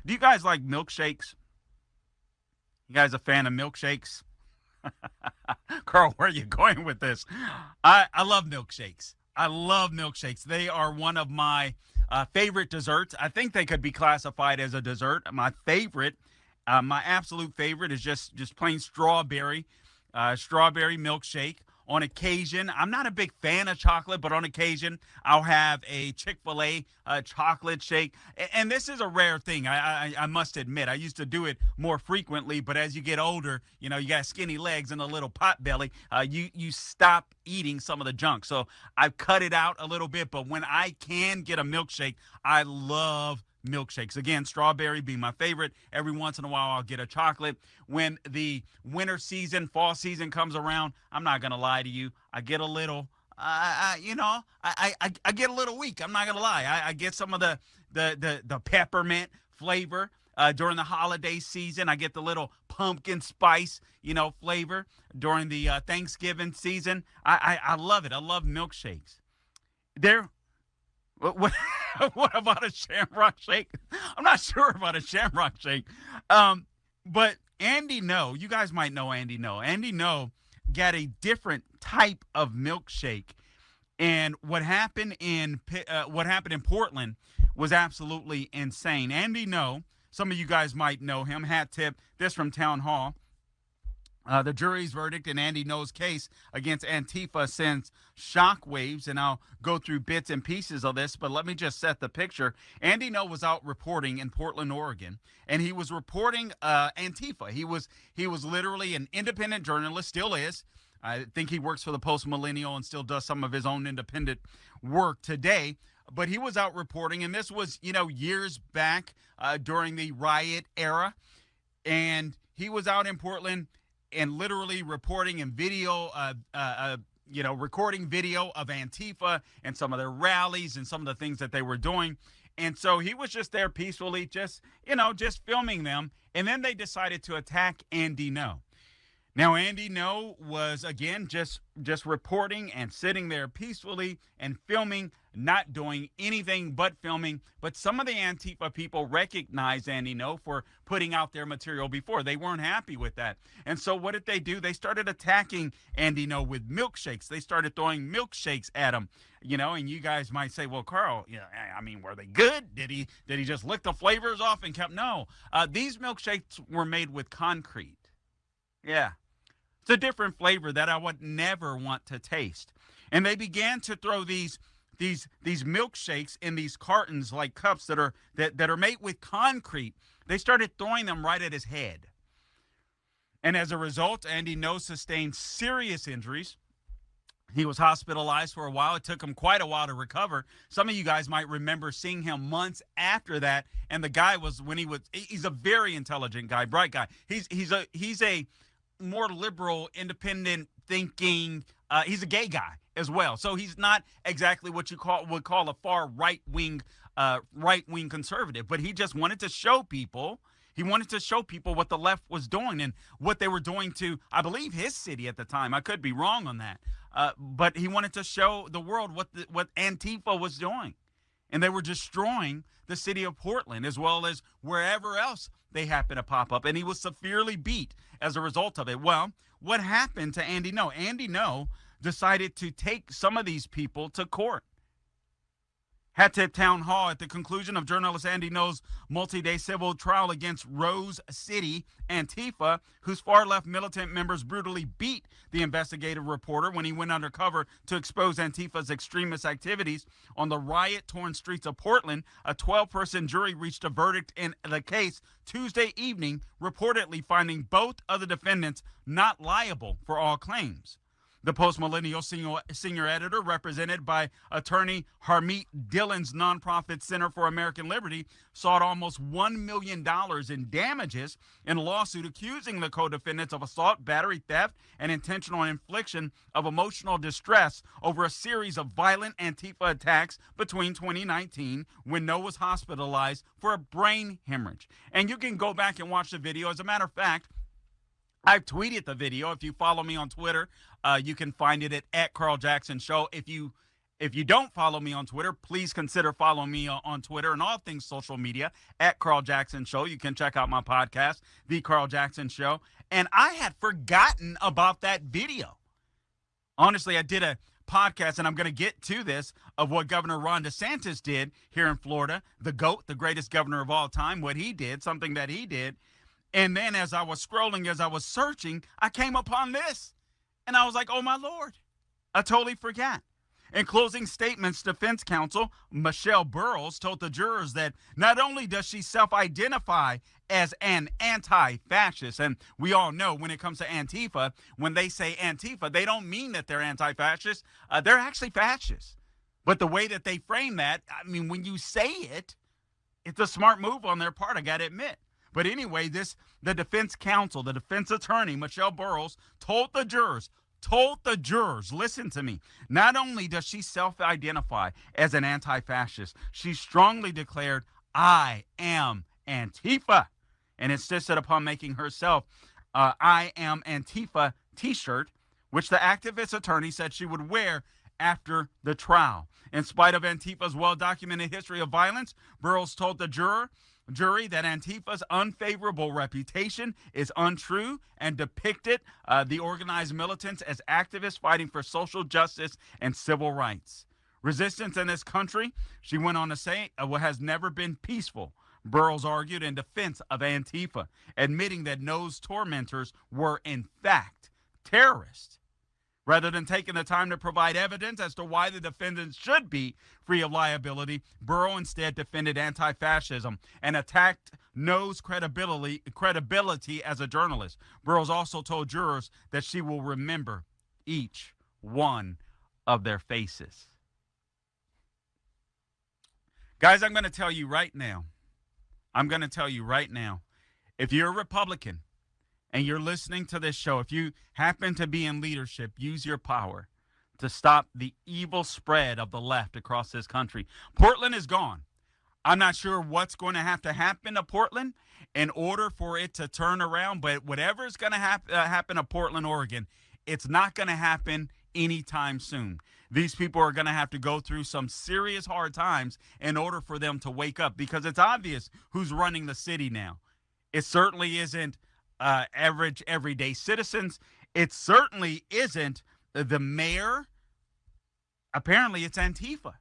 Do you guys like milkshakes? You guys a fan of milkshakes? Carl, where are you going with this? I love milkshakes. I love milkshakes. They are one of my favorite desserts. I think they could be classified as a dessert. My absolute favorite is just plain strawberry milkshake. On occasion, I'm not a big fan of chocolate, but on occasion, I'll have a Chick-fil-A chocolate shake. And this is a rare thing, I must admit. I used to do it more frequently, but as you get older, you got skinny legs and a little pot belly, you stop eating some of the junk. So I've cut it out a little bit, but when I can get a milkshake, I love milkshakes. Again, strawberry being my favorite. Every once in a while, I'll get a chocolate. When the fall season comes around, I'm not gonna lie to you. I get a little, I get a little weak. I'm not gonna lie. I get some of the peppermint flavor. During the holiday season, I get the little pumpkin spice, flavor during the Thanksgiving season. I love it. I love milkshakes. They're what, what about a shamrock shake? I'm not sure about a shamrock shake. But Andy No, you guys might know Andy No. Andy No got a different type of milkshake, and what happened in Portland was absolutely insane. Andy No, some of you guys might know him. Hat tip. This from Town Hall. The jury's verdict in Andy No's case against Antifa sends shockwaves, and I'll go through bits and pieces of this, but let me just set the picture. Andy No was out reporting in Portland, Oregon, and he was reporting Antifa. He was literally an independent journalist, still is. I think he works for the Post Millennial and still does some of his own independent work today. But he was out reporting, and this was, years back during the riot era, and he was out in Portland and literally reporting in video, recording video of Antifa and some of their rallies and some of the things that they were doing. And so he was just there peacefully, just filming them. And then they decided to attack Andy No. Now, Andy No was, again, just reporting and sitting there peacefully and filming, not doing anything but filming. But some of the Antifa people recognized Andy No for putting out their material before. They weren't happy with that. And so what did they do? They started attacking Andy No with milkshakes. They started throwing milkshakes at him, and you guys might say, well, Carl, were they good? Did he just lick the flavors off and kept? No. These milkshakes were made with concrete. Yeah. It's a different flavor that I would never want to taste. And they began to throw these milkshakes in these cartons, like cups that are made with concrete. They started throwing them right at his head. And as a result, Andy No sustained serious injuries. He was hospitalized for a while. It took him quite a while to recover. Some of you guys might remember seeing him months after that. And the guy he's a very intelligent guy, bright guy. He's a more liberal, independent thinking. He's a gay guy as well, so he's not exactly what you would call a far right wing conservative. But he just wanted to show people. He wanted to show people what the left was doing and what they were doing to, I believe, his city at the time. I could be wrong on that, but he wanted to show the world what Antifa was doing. And they were destroying the city of Portland as well as wherever else they happen to pop up. And he was severely beat as a result of it. Well, what happened to Andy No? Andy No decided to take some of these people to court. Hat tip Town Hall. At the conclusion of journalist Andy No's multi-day civil trial against Rose City Antifa, whose far-left militant members brutally beat the investigative reporter when he went undercover to expose Antifa's extremist activities on the riot-torn streets of Portland, a 12-person jury reached a verdict in the case Tuesday evening, reportedly finding both of the defendants not liable for all claims. The Post Millennial senior editor, represented by attorney Harmeet Dillon's nonprofit Center for American Liberty, sought almost $1 million in damages in a lawsuit accusing the co-defendants of assault, battery, theft, and intentional infliction of emotional distress over a series of violent Antifa attacks between 2019, when No was hospitalized for a brain hemorrhage. And you can go back and watch the video. As a matter of fact, I've tweeted the video. If you follow me on Twitter, you can find it at Carl Jackson Show. If you If you don't follow me on Twitter, please consider following me on Twitter and all things social media at Carl Jackson Show. You can check out my podcast, The Carl Jackson Show. And I had forgotten about that video. Honestly, I did a podcast, and I'm going to get to this, of what Governor Ron DeSantis did here in Florida, the GOAT, the greatest governor of all time, what he did, something that he did. And then as I was scrolling, as I was searching, I came upon this. And I was like, oh, my Lord, I totally forgot. In closing statements, defense counsel Michelle Burrows told the jurors that not only does she self-identify as an anti-fascist, and we all know when it comes to Antifa, when they say Antifa, they don't mean that they're anti-fascist. They're actually fascists. But the way that they frame that, I mean, when you say it, it's a smart move on their part, I got to admit. But anyway, the defense counsel, the defense attorney, Michelle Burrows, told the jurors, listen to me, not only does she self-identify as an anti-fascist, she strongly declared, I am Antifa, and insisted upon making herself I am Antifa t-shirt, which the activist attorney said she would wear after the trial. In spite of Antifa's well-documented history of violence, Burrows told the jury that Antifa's unfavorable reputation is untrue and depicted the organized militants as activists fighting for social justice and civil rights. Resistance in this country, she went on to say, has never been peaceful. Burrows argued in defense of Antifa, admitting that those tormentors were, in fact, terrorists. Rather than taking the time to provide evidence as to why the defendants should be free of liability, Burrow instead defended anti-fascism and attacked No's credibility as a journalist. Burrows also told jurors that she will remember each one of their faces. Guys, I'm going to tell you right now, if you're a Republican, and you're listening to this show, if you happen to be in leadership, use your power to stop the evil spread of the left across this country. Portland is gone. I'm not sure what's going to happen to Portland in order for it to turn around, but whatever is going to happen to Portland, Oregon, it's not going to happen anytime soon. These people are going to have to go through some serious hard times in order for them to wake up, because it's obvious who's running the city now. It certainly isn't average everyday citizens. It certainly isn't the mayor. Apparently it's Antifa.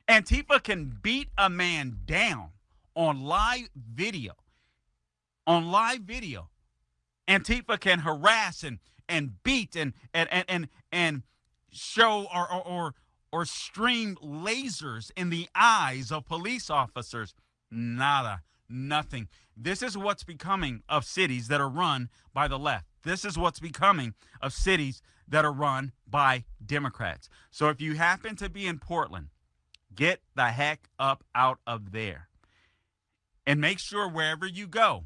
Antifa can beat a man down on live video. Antifa can harass and beat and show or stream lasers in the eyes of police officers. Nada. Nothing. This is what's becoming of cities that are run by the left. This is what's becoming of cities that are run by Democrats. So if you happen to be in Portland, get the heck up out of there. And make sure wherever you go,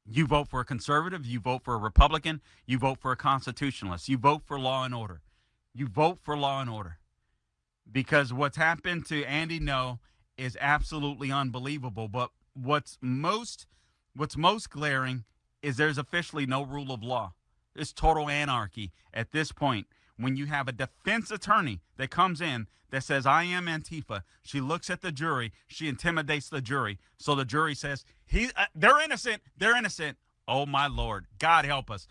you vote for a conservative, you vote for a Republican, you vote for a constitutionalist, you vote for law and order. You vote for law and order. Because what's happened to Andy Ngo is absolutely unbelievable. But what's most glaring is there's officially no rule of law. There's total anarchy at this point when you have a defense attorney that comes in that says, I am Antifa. She looks at the jury. She intimidates the jury. So the jury says, they're innocent. They're innocent. Oh, my Lord. God help us.